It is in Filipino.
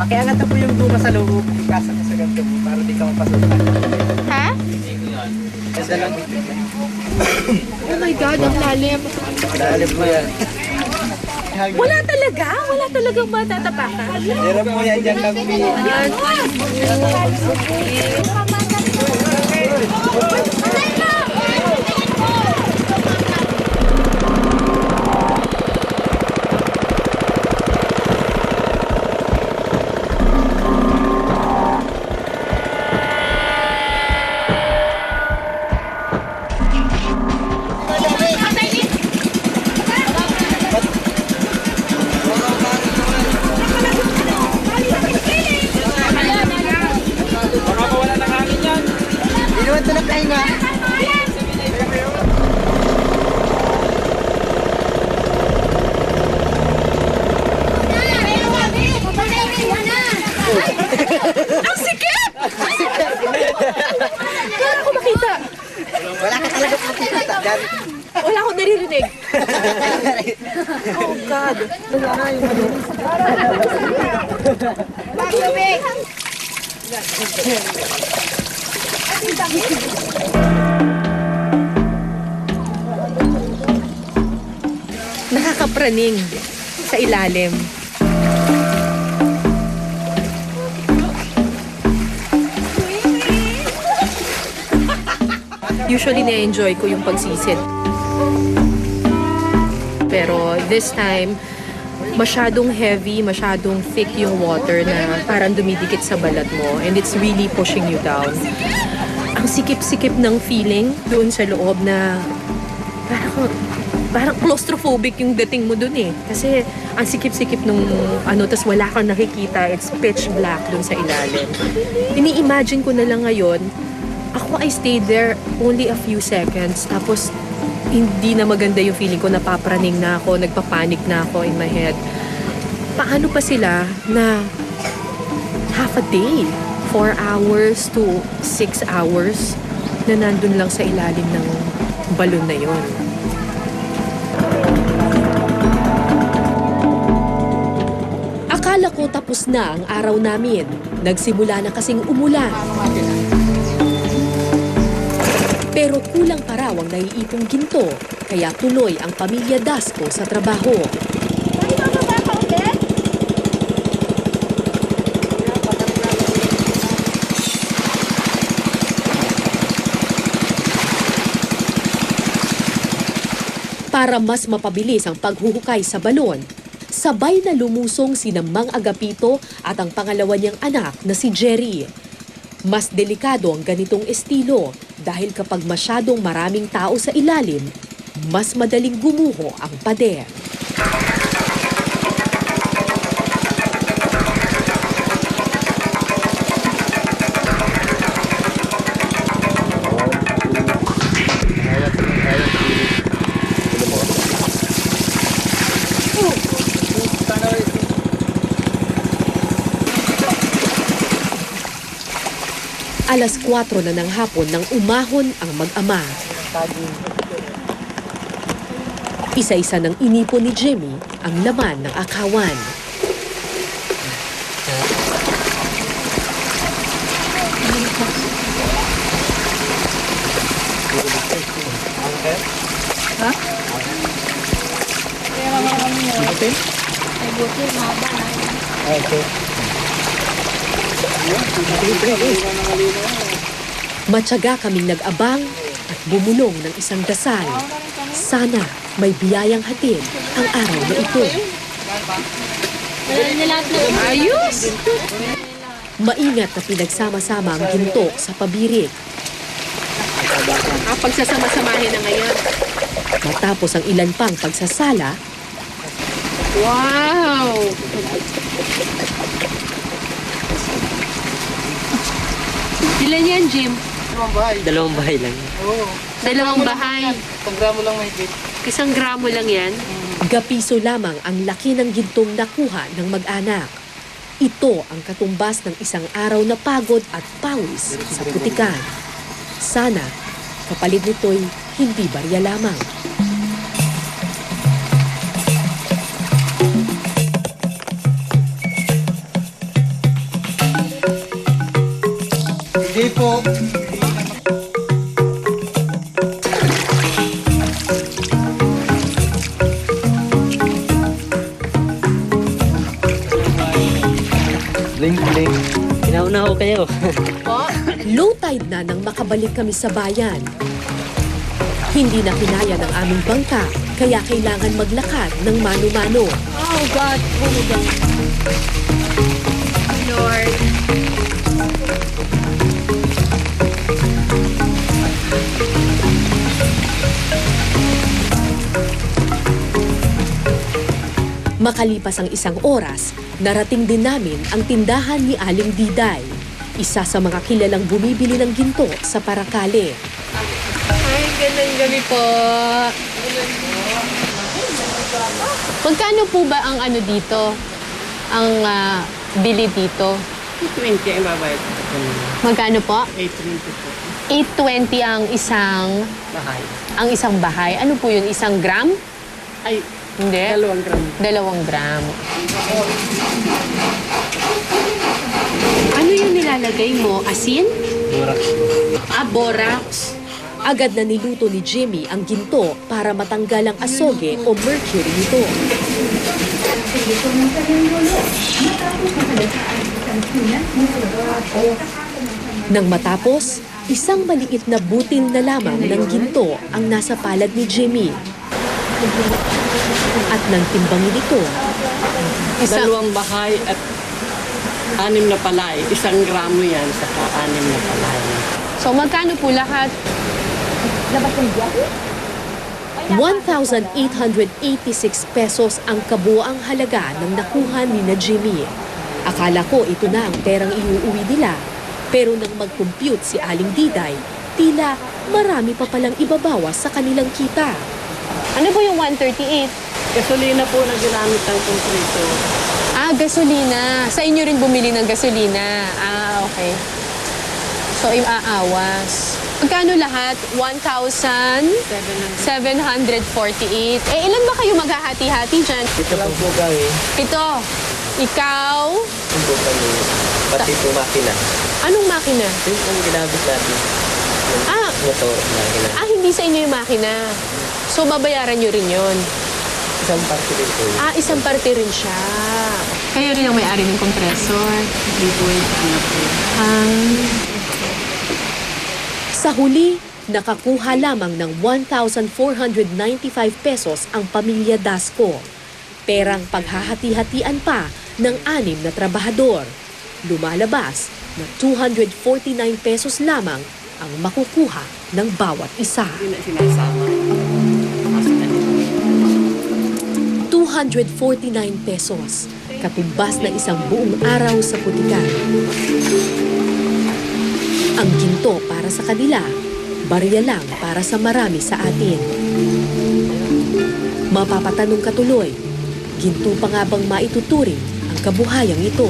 Makiangat na po yung duma sa loob. Ipasa mo sa ganito po para di ka mapasukan. Ha? Ganda lang. Oh my God, ang lalim. Lalim po yan. Wala talaga? Wala talagang matatapakan? Meron po yan dyan lang. Yan. Hindi naman ito nagkahinga. Ang sikip! Wala ko makita. Wala ka talaga makikita dyan. Wala akong naririnig. Oh God. Nakakapraning sa ilalim. Usually na-enjoy ko yung pagsisid. Pero this time, masyadong heavy, masyadong thick yung water na parang dumidikit sa balat mo and it's really pushing you down. Ang sikip-sikip ng feeling doon sa loob na parang claustrophobic yung dating mo doon eh. Kasi ang sikip-sikip nung tas wala kang nakikita, it's pitch black doon sa ilalim. Ini-imagine ko na lang ngayon, I stayed there only a few seconds. Tapos, hindi na maganda yung feeling ko. Napapraning na ako, nagpapanik na ako in my head. Paano pa sila na half a day, 4 hours to 6 hours na nandun lang sa ilalim ng balon na yon? Akala ko tapos na ang araw namin. Nagsimula na kasing umulan. Pero kulang pa raw ang naiipong ginto, kaya tuloy ang pamilya Dasco sa trabaho. Para mas mapabilis ang paghuhukay sa balon, sabay na lumusong sina Mang Agapito at ang pangalawa niyang anak na si Jerry. Mas delikado ang ganitong estilo dahil kapag masyadong maraming tao sa ilalim, mas madaling gumuho ang pader. Alas 4 na ng hapon nang umahon ang mag-ama. Isa-isa nang inipon ni Jimmy ang laman ng akawan. Matyaga kaming nag-abang at bumulong ng isang dasal. Sana may biyayang hatid ang araw na ito. Ayos! Maingat na pinagsama-sama ang ginto sa pabirik. Pagsasama-samahin na ngayon. Matapos ang ilan pang pagsasala, wow! Ilan yan, Jim? Dalawang bahay lang. Oo. Dalawang bahay. 1 gramo lang may bit. 1 gramo lang yan. Gapiso lamang ang laki ng gintong nakuha ng mag-anak. Ito ang katumbas ng isang araw na pagod at pawis sa putikan. Sana, kapalit nito'y hindi barya lamang. Link. Kinauna ko kayo. Po? Low tide na nang makabalik kami sa bayan. Hindi na kinaya ng aming bangka, kaya kailangan maglakad ng mano-mano. Oh God, bumugang. Lord. Makalipas ang isang oras, narating din namin ang tindahan ni Aling Diday, isa sa mga kilalang bumibili ng ginto sa Paracale. Ay, gandang gabi po. Magkano po ba ang ano dito? Ang bili dito? 20 ang babayad. Magkano po? 820 po. 820 ang isang bahay. Ano po yun? Isang gram? Ay, Hindi. 2 gram. 2 gram. Ano yung nilalagay mo? Asin? Borax po. Borax. Agad na niluto ni Jimmy ang ginto para matanggal ang asoge o mercury nito. Nang matapos, isang maliit na butil na lamang ng ginto ang nasa palad ni Jimmy. At nang timbangin ito, Dalawang bahay at 6 na palay. 1 gramo yan, saka 6 na palay. So, magkano po lahat? 1,886 pesos ang kabuang halaga ng nakuha ni na Jimmy. Akala ko ito na ang perang iuuwi nila. Pero nang mag-compute si Aling Diday, tila marami pa palang ibabawas sa kanilang kita. Ano po yung 138? Gasolina po na ginamit ng konkrito. Gasolina. Sa inyo rin bumili ng gasolina. Okay. So, aawas. Magkano lahat? 1,748. Ilan ba kayo maghahati-hati dyan? Ito lang po kami. 7. Ikaw? Hindi kami. Pati po makina. Anong makina? Yung ang ginamit natin. Yung motor na ginamit. Hindi sa inyo yung makina. So, babayaran nyo rin yun. Isang parte din po yun. Isang parte rin siya. Kayo rin ang may-ari ng compressor. Hindi po yung Sa huli, nakakuha lamang ng 1,495 pesos ang pamilya Dasco. Perang paghahati-hatian pa ng 6 na trabahador. Lumalabas na 249 pesos lamang ang makukuha ng bawat isa. Hindi na sinasama. 249 pesos, katumbas na isang buong araw sa putikan. Ang ginto para sa kanila, barya lang para sa marami sa atin. Mapapatanong ka tuloy, ginto pa nga bang maituturing ang kabuhayang ito?